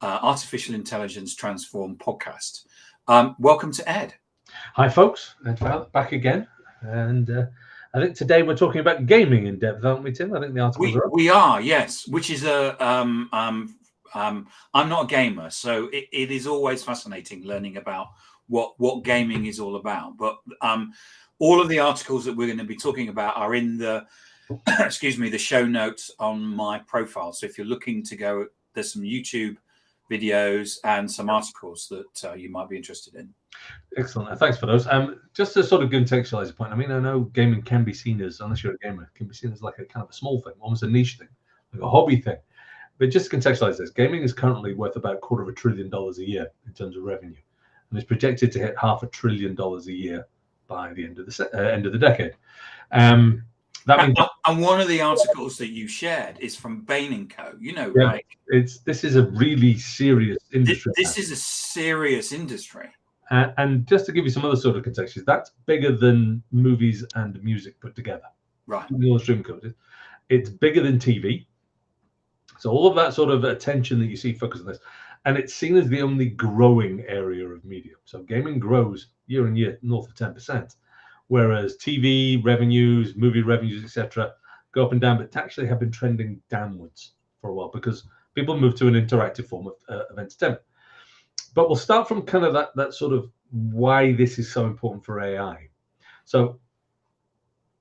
Artificial Intelligence Transformed podcast. Welcome to Ed. Hi, folks. Ed Fowler back again. And I think today we're talking about gaming in depth, aren't we, Tim? I think the articles are up. We are, yes. Which is I'm not a gamer, so it is always fascinating learning about what gaming is all about. But all of the articles that we're going to be talking about are in the the show notes on my profile. So if you're looking to go, there's some YouTube videos and some articles that you might be interested in. Excellent. Thanks for those. Just to sort of contextualize the point, I mean, I know gaming can be seen as, unless you're a gamer, can be seen as like a kind of a small thing, almost a niche thing, like a hobby thing. But just to contextualize this, gaming is currently worth about $250 billion a year in terms of revenue, and it's projected to hit $500 billion a year by the end of the decade. That means, and one of the articles that you shared is from Bain & Co. Like this is a really serious industry. This is a serious industry. And just to give you some other sort of contexts, that's bigger than movies and music put together. Right. The stream code. It's bigger than TV. So all of that sort of attention that you see focused on this, and it's seen as the only growing area of media. So gaming grows year on year north of 10%, whereas TV revenues, movie revenues, etc., go up and down, but actually have been trending downwards for a while because people move to an interactive form of entertainment. But we'll start from kind of that sort of why this is so important for AI. So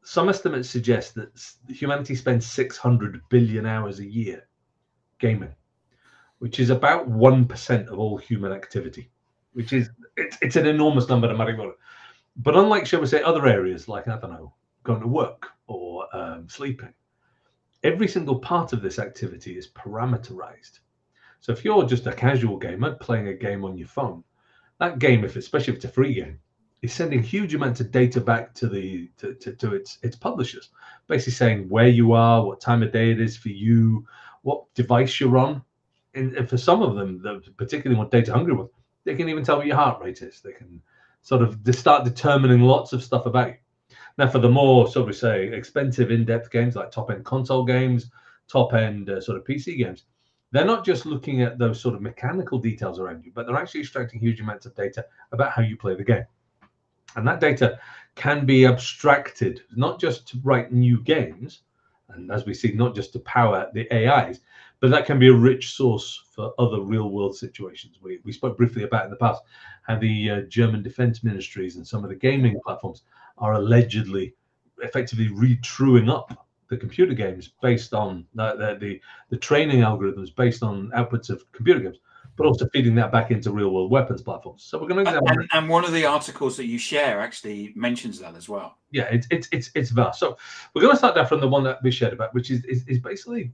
some estimates suggest that humanity spends 600 billion hours a year gaming, which is about 1% of all human activity, which is it's an enormous number no matter what. But unlike, shall we say, other areas like, I don't know, going to work or sleeping, every single part of this activity is parameterized. So if you're just a casual gamer playing a game on your phone, that game, especially if it's a free game, is sending huge amounts of data back to its publishers, basically saying where you are, what time of day it is for you, what device you're on. And for some of them, particularly more data hungry ones, they can even tell what your heart rate is. They can sort of start determining lots of stuff about you. Now, for the more, so we say, expensive in-depth games like top-end console games, top-end sort of PC games, they're not just looking at those sort of mechanical details around you, but they're actually extracting huge amounts of data about how you play the game. And that data can be abstracted, not just to write new games, and as we see, not just to power the AIs, but that can be a rich source for other real-world situations. We spoke briefly about in the past how the German defense ministries and some of the gaming platforms are allegedly effectively retruing up the computer games based on the training algorithms based on outputs of computer games, but also feeding that back into real-world weapons platforms. So we're going to examine. And one of the articles that you share actually mentions that as well. Yeah, it's vast. So we're going to start down from the one that we shared about, which is basically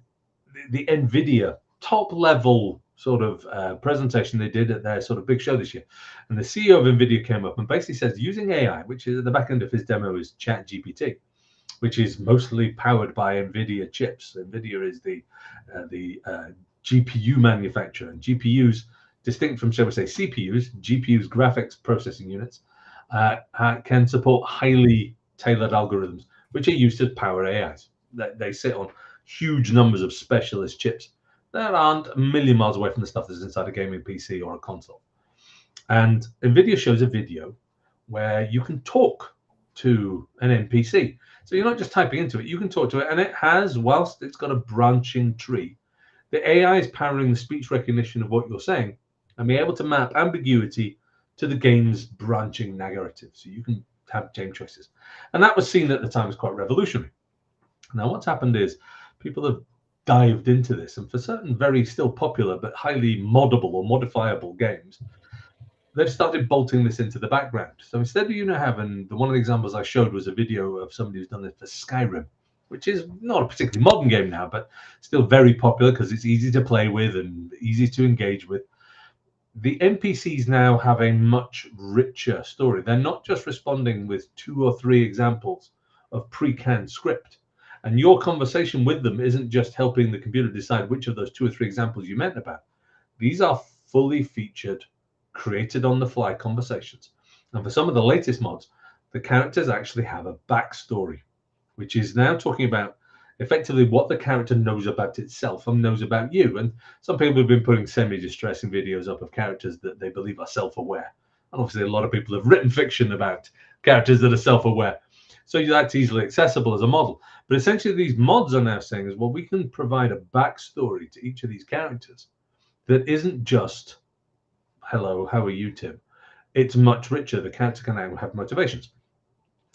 the Nvidia top-level sort of presentation they did at their sort of big show this year. And the CEO of Nvidia came up and basically says using AI, which is at the back end of his demo is ChatGPT, which is mostly powered by Nvidia chips. Nvidia is the GPU manufacturer, and GPUs, distinct from, shall we say, CPUs, GPUs, graphics processing units, can support highly tailored algorithms, which are used to power AIs. They sit on huge numbers of specialist chips that aren't a million miles away from the stuff that's inside a gaming PC or a console. And Nvidia shows a video where you can talk to an NPC. So you're not just typing into it, you can talk to it, and it has, whilst it's got a branching tree, the AI is powering the speech recognition of what you're saying and be able to map ambiguity to the game's branching narrative. So you can have game choices. And that was seen at the time as quite revolutionary. Now, what's happened is people have dived into this, and for certain very still popular but highly moddable or modifiable games, they've started bolting this into the background. So instead of having one of the examples I showed was a video of somebody who's done it for Skyrim, which is not a particularly modern game now, but still very popular because it's easy to play with and easy to engage with. The NPCs now have a much richer story. They're not just responding with 2 or 3 examples of pre-canned script. And your conversation with them isn't just helping the computer decide which of those 2 or 3 examples you meant about. These are fully featured, created on the fly conversations. And for some of the latest mods, the characters actually have a backstory, which is now talking about effectively what the character knows about itself and knows about you. And some people have been putting semi-distressing videos up of characters that they believe are self-aware. And obviously a lot of people have written fiction about characters that are self-aware. So that's easily accessible as a model. But essentially these mods are now saying is, well, we can provide a backstory to each of these characters that isn't just, hello, how are you, Tim? It's much richer. The character can now have motivations.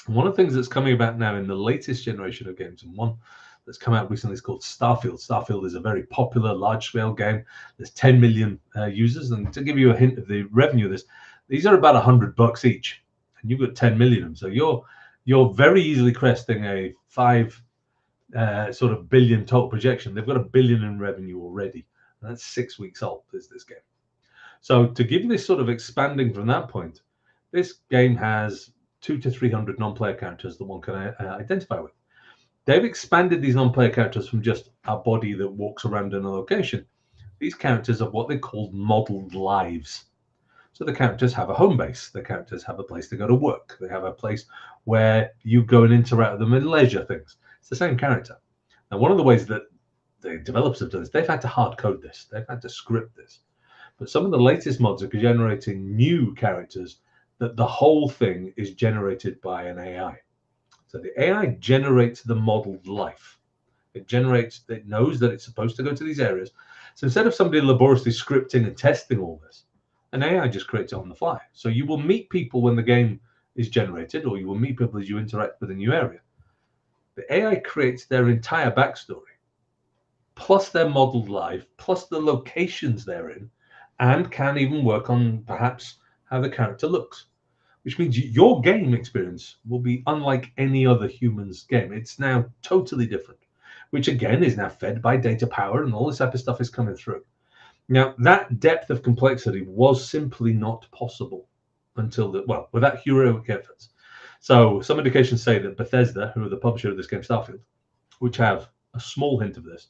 And one of the things that's coming about now in the latest generation of games, and one that's come out recently, is called Starfield. Starfield is a very popular, large-scale game. There's 10 million users, and to give you a hint of the revenue of this, these are about $100 each, and you've got 10 million of them. So you're very easily cresting a $5 billion total projection. They've got $1 billion in revenue already, and that's 6 weeks old. Is this game? So to give this sort of expanding from that point, this game has 200 to 300 non-player characters that one can identify with. They've expanded these non-player characters from just a body that walks around in a location. These characters are what they call modeled lives. So the characters have a home base. The characters have a place to go to work. They have a place where you go and interact with them in leisure things. It's the same character. Now, one of the ways that the developers have done this, they've had to hard code this. They've had to script this. But some of the latest mods are generating new characters that the whole thing is generated by an AI. So the AI generates the modeled life. It knows that it's supposed to go to these areas. So instead of somebody laboriously scripting and testing all this, an AI just creates it on the fly. So you will meet people when the game is generated, or you will meet people as you interact with a new area. The AI creates their entire backstory, plus their modeled life, plus the locations they're in, and can even work on perhaps how the character looks, which means your game experience will be unlike any other human's game. It's now totally different, which again is now fed by data power, and all this type of stuff is coming through. Now, that depth of complexity was simply not possible until without heroic efforts. So some indications say that Bethesda, who are the publisher of this game, Starfield, which have a small hint of this,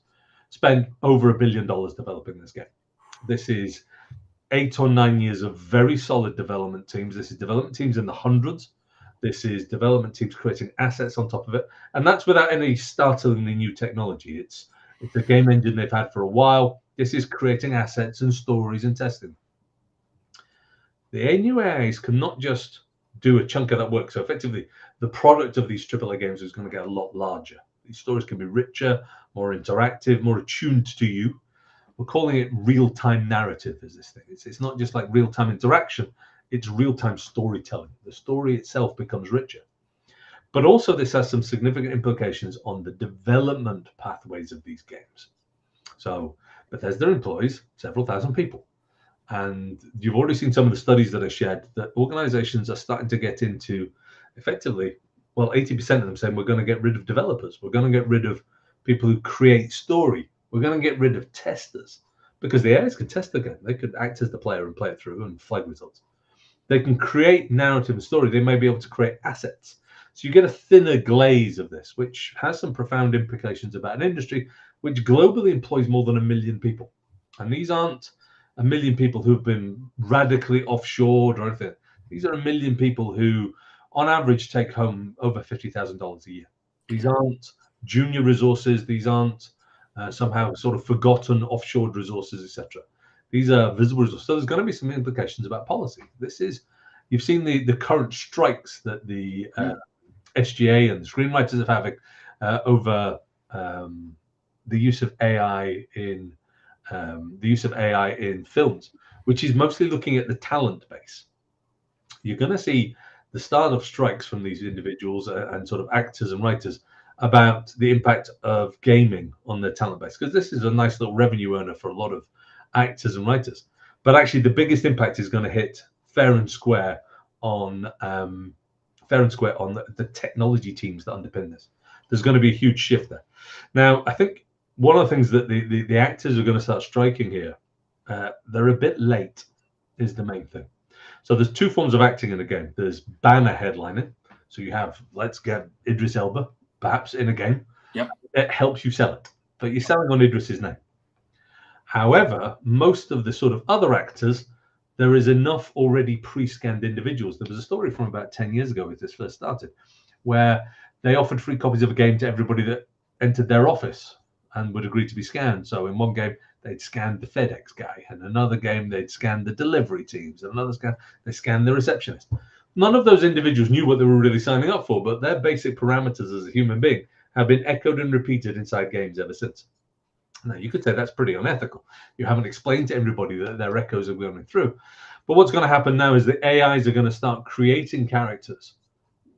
spent over $1 billion developing this game. This is 8 or 9 years of very solid development teams. This is development teams in the hundreds. This is development teams creating assets on top of it. And that's without any startlingly new technology. It's a game engine they've had for a while. This is creating assets and stories and testing. The new AIs can not just do a chunk of that work. So effectively, the product of these AAA games is going to get a lot larger. These stories can be richer, more interactive, more attuned to you. We're calling it real-time narrative is this thing. It's not just like real-time interaction. It's real-time storytelling. The story itself becomes richer. But also this has some significant implications on the development pathways of these games. So Bethesda employs several thousand people. And you've already seen some of the studies that are shared that organizations are starting to get into effectively, 80% of them saying we're going to get rid of developers. We're going to get rid of people who create story. We're going to get rid of testers because the AIs can test the game. They could act as the player and play it through and flag results. They can create narrative and story. They may be able to create assets. So you get a thinner glaze of this, which has some profound implications about an industry which globally employs more than 1 million people. And these aren't 1 million people who've been radically offshored or anything. These are 1 million people who, on average, take home over $50,000 a year. These aren't junior resources. These aren't somehow sort of forgotten offshored resources, etc. These are visible resources. So there's going to be some implications about policy. You've seen the current strikes that the SGA and the screenwriters are having over the use of AI in films, which is mostly looking at the talent base. You're going to see the start of strikes from these individuals and sort of actors and writers about the impact of gaming on their talent base, because this is a nice little revenue earner for a lot of actors and writers. But actually, the biggest impact is going to hit fair and square on the technology teams that underpin this. There's going to be a huge shift there. Now, I think one of the things that the actors are going to start striking here, they're a bit late, is the main thing. So there's two forms of acting in a game. There's banner headlining. So you have, let's get Idris Elba, perhaps in a game. Yep. It helps you sell it, but you're selling on Idris's name. However, most of the sort of other actors, there is enough already pre-scanned individuals. There was a story from about 10 years ago as this first started, where they offered free copies of a game to everybody that entered their office and would agree to be scanned. So in one game, they'd scan the FedEx guy, and another game they'd scan the delivery teams, and another scan they scanned the receptionist. None of those individuals knew what they were really signing up for, but their basic parameters as a human being have been echoed and repeated inside games ever since. Now, you could say that's pretty unethical. You haven't explained to everybody that their echoes are going through. But what's going to happen now is the AIs are going to start creating characters,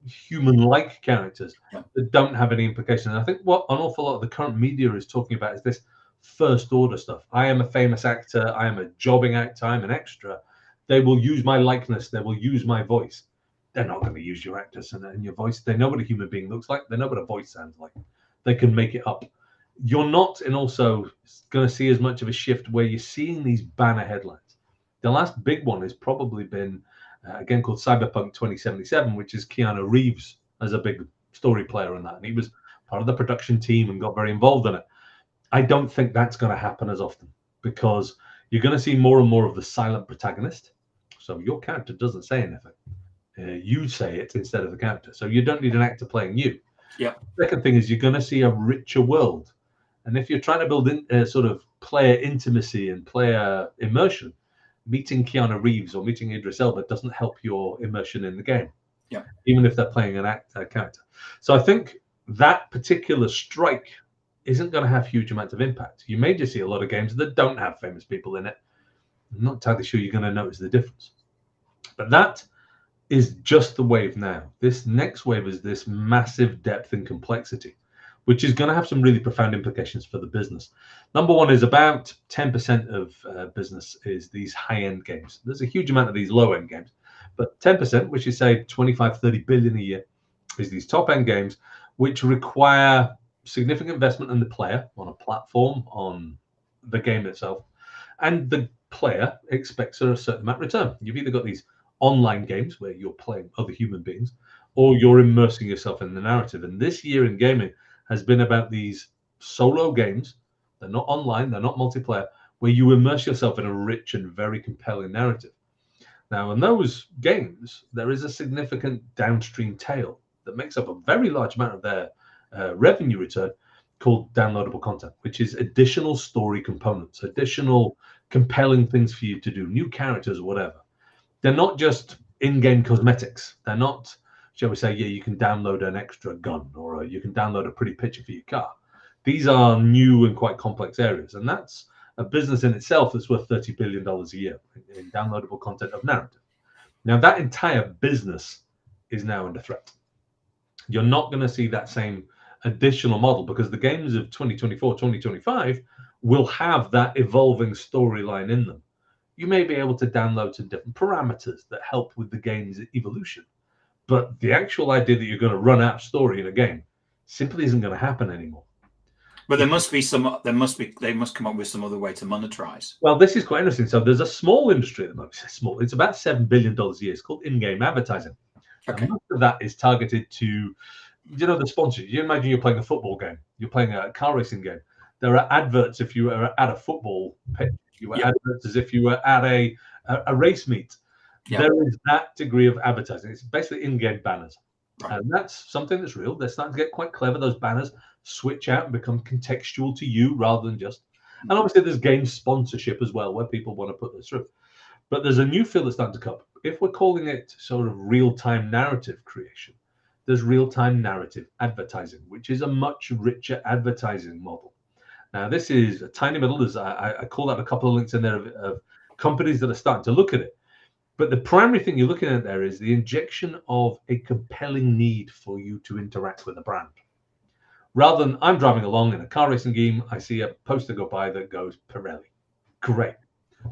human-like characters, that don't have any implication. And I think what an awful lot of the current media is talking about is this first-order stuff. I am a famous actor. I am a jobbing actor. I'm an extra. They will use my likeness. They will use my voice. They're not going to use your actors and your voice. They know what a human being looks like. They know what a voice sounds like. They can make it up. You're not and also going to see as much of a shift where you're seeing these banner headlines. The last big one has probably been a game called Cyberpunk 2077, which is Keanu Reeves as a big story player in that. And he was part of the production team and got very involved in it. I don't think that's going to happen as often because you're going to see more and more of the silent protagonist. So your character doesn't say anything. You say it instead of the character. So you don't need an actor playing you. Yeah. Second thing is you're going to see a richer world. And if you're trying to build in sort of player intimacy and player immersion, meeting Keanu Reeves or meeting Idris Elba doesn't help your immersion in the game. Yeah. Even if they're playing a character. So I think that particular strike isn't going to have huge amounts of impact. You may just see a lot of games that don't have famous people in it. I'm not entirely sure you're going to notice the difference. But that is just the wave now. This next wave is this massive depth and complexity, which is going to have some really profound implications for the business. Number one is about 10% of business is these high-end games. There's a huge amount of these low-end games, but 10%, which is say 25, 30 billion a year, is these top-end games, which require significant investment in the player on a platform, on the game itself, and the player expects a certain amount of return. You've either got these online games where you're playing other human beings, or you're immersing yourself in the narrative. And this year in gaming has been about these solo games. They're not online, they're not multiplayer, where you immerse yourself in a rich and very compelling narrative. Now, in those games, there is a significant downstream tail that makes up a very large amount of their revenue return called downloadable content, which is additional story components, additional compelling things for you to do, new characters or whatever. They're not just in-game cosmetics. They're not, shall we say, yeah, you can download an extra gun or you can download a pretty picture for your car. These are new and quite complex areas. And that's a business in itself that's worth $30 billion a year in downloadable content of narrative. Now, that entire business is now under threat. You're not going to see that same additional model because the games of 2024, 2025 will have that evolving storyline in them. You may be able to download some different parameters that help with the game's evolution, but the actual idea that you're going to run out of story in a game simply isn't going to happen anymore. But they must come up with some other way to monetize. Well, this is quite interesting. So there's a small industry at the moment. Small. It's about $7 billion a year. It's called in-game advertising. Okay. And most of that is targeted to, the sponsors. You imagine you're playing a football game. You're playing a car racing game. There are adverts if you are at a football pitch. You were adverts as if you were at a race meet. Yep. There is that degree of advertising. It's basically in-game banners. Right. And that's something that's real. They're starting to get quite clever. Those banners switch out and become contextual to you rather than just. And obviously there's game sponsorship as well where people want to put this through. But there's a new field that's starting to come. If we're calling it sort of real-time narrative creation, there's real-time narrative advertising, which is a much richer advertising model. Now, this is a tiny model. There's, I call out a couple of links in there of companies that are starting to look at it. But the primary thing you're looking at there is the injection of a compelling need for you to interact with a brand. Rather than I'm driving along in a car racing game, I see a poster go by that goes Pirelli. Great.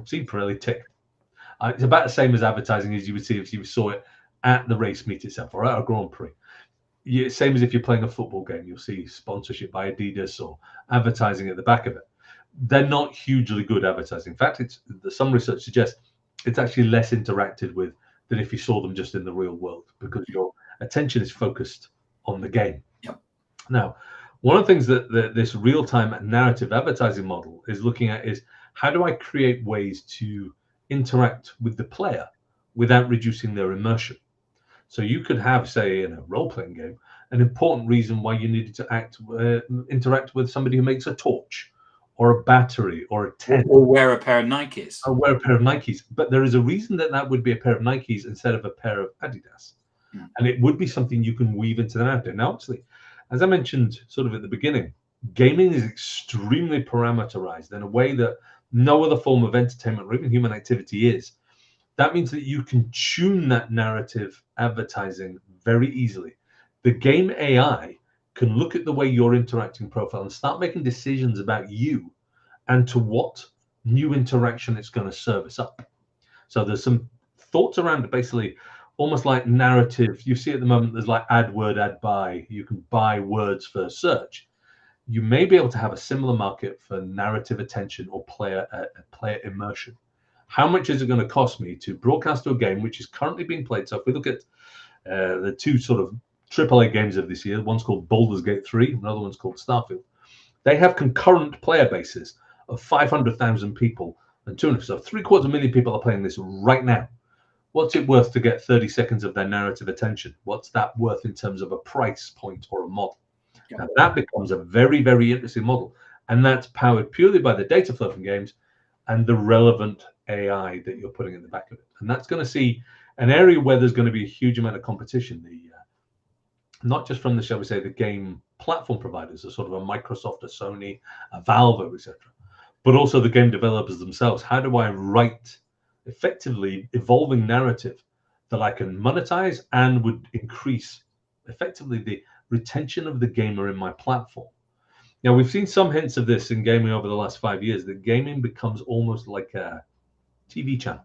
See Pirelli, tick. It's about the same as advertising as you would see if you saw it at the race meet itself or at a Grand Prix. Same as if you're playing a football game, you'll see sponsorship by Adidas or advertising at the back of it. They're not hugely good advertising. In fact, some research suggests it's actually less interacted with than if you saw them just in the real world because your attention is focused on the game. Yep. Now, one of the things that this real-time narrative advertising model is looking at is how do I create ways to interact with the player without reducing their immersion? So you could have, say, in a role-playing game, an important reason why you needed to interact with somebody who makes a torch or a battery or a tent. Or wear a pair of Nikes. Or wear a pair of Nikes. But there is a reason that that would be a pair of Nikes instead of a pair of Adidas. And it would be something you can weave into the narrative. Now, actually, as I mentioned sort of at the beginning, gaming is extremely parameterized in a way that no other form of entertainment or even human activity is. That means that you can tune that narrative advertising very easily. The game AI can look at the way you're interacting profile and start making decisions about you and to what new interaction it's going to service up. So there's some thoughts around it, basically almost like narrative. You see at the moment, there's like add word, add buy. You can buy words for search. You may be able to have a similar market for narrative attention or player immersion. How much is it going to cost me to broadcast to a game which is currently being played? So if we look at the two sort of AAA games of this year, one's called Baldur's Gate 3, another one's called Starfield. They have concurrent player bases of 500,000 people and 200. So 750,000 people are playing this right now. What's it worth to get 30 seconds of their narrative attention? What's that worth in terms of a price point or a model? Yeah. Now that becomes a very, very interesting model. And that's powered purely by the data flow from games and the relevant AI that you're putting in the back of it. And that's going to see an area where there's going to be a huge amount of competition. Not just from the, shall we say, the game platform providers, a sort of a Microsoft, a Sony, a Valve, etc., but also the game developers themselves. How do I write effectively evolving narrative that I can monetize and would increase effectively the retention of the gamer in my platform? Now, we've seen some hints of this in gaming over the last 5 years, that gaming becomes almost like a TV channel.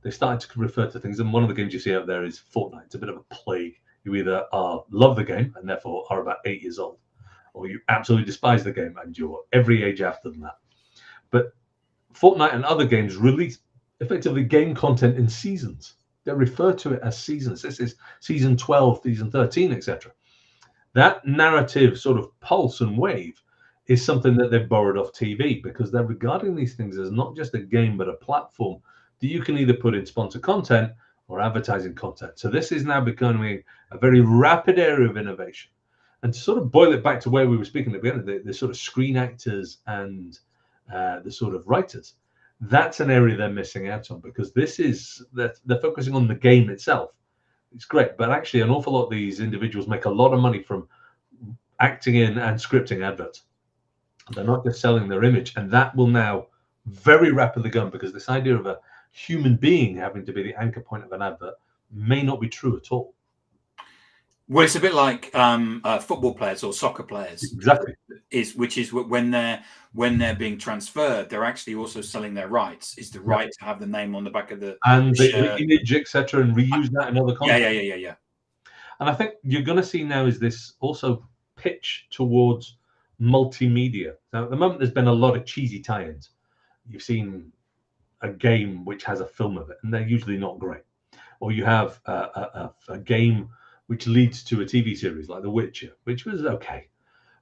They started to refer to things, and one of the games you see out there is Fortnite. It's a bit of a plague. You either love the game and therefore are about 8 years old, or you absolutely despise the game and you're every age after than that. But Fortnite and other games release effectively game content in seasons. They refer to it as seasons. This is season 12, season 13, etc. That narrative sort of pulse and wave is something that they've borrowed off TV, because they're regarding these things as not just a game, but a platform that you can either put in sponsor content or advertising content. So this is now becoming a very rapid area of innovation. And to sort of boil it back to where we were speaking at the beginning, the sort of screen actors and the sort of writers, that's an area they're missing out on, because this is, they're focusing on the game itself. It's great, but actually an awful lot of these individuals make a lot of money from acting in and scripting adverts. They're not just selling their image, and that will now very rapidly go on, because this idea of a human being having to be the anchor point of an advert may not be true at all. Well, it's a bit like football players or soccer players. Exactly. Which is when they're being transferred, they're actually also selling their rights. Is the right to have the name on the back of the the image, etc., and reuse that in other content. Yeah. And I think you're going to see now is this also pitch towards multimedia. Now, at the moment, there's been a lot of cheesy tie-ins. You've seen a game which has a film of it, and they're usually not great. Or you have a game which leads to a TV series like The Witcher, which was okay.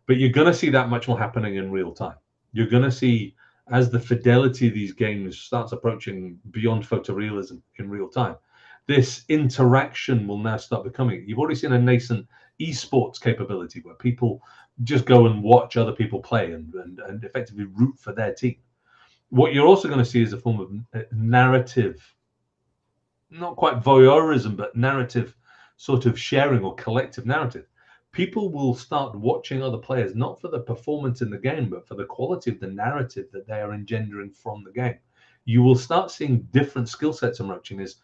But you're going to see that much more happening in real time. You're going to see, as the fidelity of these games starts approaching beyond photorealism in real time, this interaction will now start becoming. You've already seen a nascent esports capability where people just go and watch other people play and effectively root for their team. What you're also going to see is a form of narrative, not quite voyeurism, but narrative sort of sharing or collective narrative. People will start watching other players, not for the performance in the game, but for the quality of the narrative that they are engendering from the game. You will start seeing different skill sets emerging as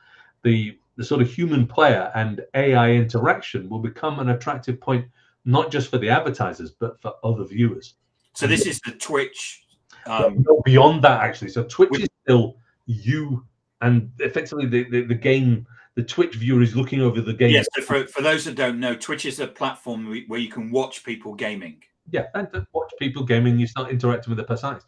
the sort of human player and AI interaction will become an attractive point, not just for the advertisers, but for other viewers. So this is the Twitch. Beyond that, actually. So Twitch is still you, and effectively the game, the Twitch viewer is looking over the game. Yes, so for those that don't know, Twitch is a platform where you can watch people gaming. Yeah, and watch people gaming, you start interacting with the personas.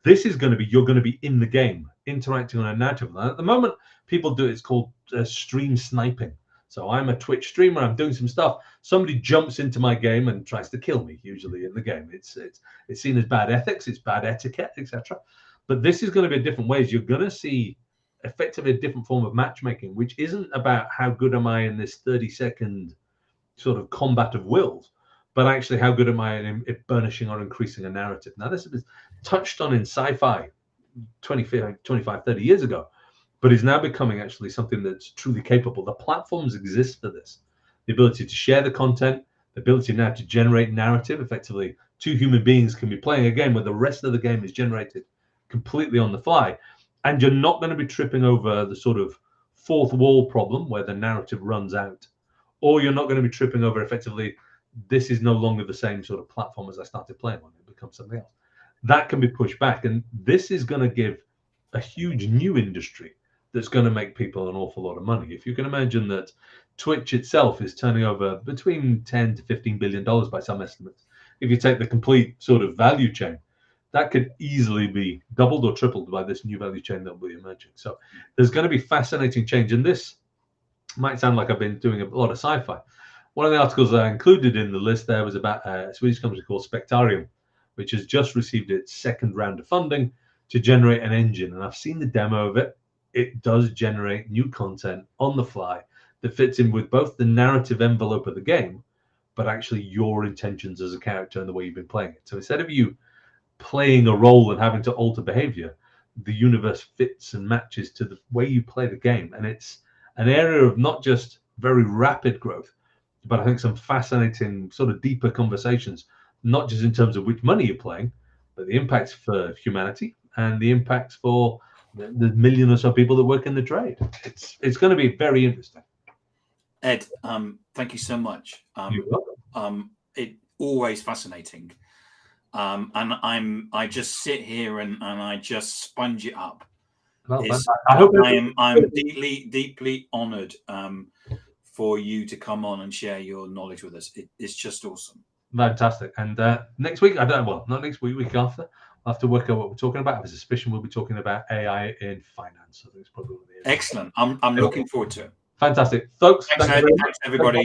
This is going to be, you're going to be in the game, interacting on a narrative. And at the moment, people do, it's called stream sniping. So I'm a Twitch streamer, I'm doing some stuff. Somebody jumps into my game and tries to kill me, usually in the game. It's seen as bad ethics, it's bad etiquette, etc. But this is going to be a different ways. You're going to see effectively a different form of matchmaking, which isn't about how good am I in this 30-second sort of combat of wills, but actually how good am I at burnishing or increasing a narrative. Now, this was touched on in sci-fi 25, 30 years ago, but is now becoming actually something that's truly capable. The platforms exist for this. The ability to share the content, the ability now to generate narrative. Effectively, two human beings can be playing a game where the rest of the game is generated completely on the fly. And you're not going to be tripping over the sort of fourth wall problem where the narrative runs out. Or you're not going to be tripping over effectively, this is no longer the same sort of platform as I started playing on. It becomes something else. That can be pushed back. And this is going to give a huge new industry that's going to make people an awful lot of money. If you can imagine that Twitch itself is turning over between 10 to $15 billion by some estimates. If you take the complete sort of value chain, that could easily be doubled or tripled by this new value chain that will be emerging. So there's going to be fascinating change. And this might sound like I've been doing a lot of sci-fi. One of the articles that I included in the list there was about a Swedish company called Spectarium, which has just received its second round of funding to generate an engine. And I've seen the demo of it. It does generate new content on the fly that fits in with both the narrative envelope of the game, but actually your intentions as a character and the way you've been playing it. So instead of you playing a role and having to alter behavior, the universe fits and matches to the way you play the game. And it's an area of not just very rapid growth, but I think some fascinating sort of deeper conversations, not just in terms of which money you're playing, but the impacts for humanity and the impacts for the million or so people that work in the trade. It's going to be very interesting. Ed, thank you so much. You're welcome. It always fascinating. And I just sit here and I just sponge it up. Well, I hope I'm deeply honored for you to come on and share your knowledge with us. It's just awesome. Fantastic. And next week, not next week, week after, I'll have to work out what we're talking about. I have a suspicion we'll be talking about AI in finance. I think it's probably what it is. Excellent. I'm looking forward to it. Fantastic. Folks, thanks everybody.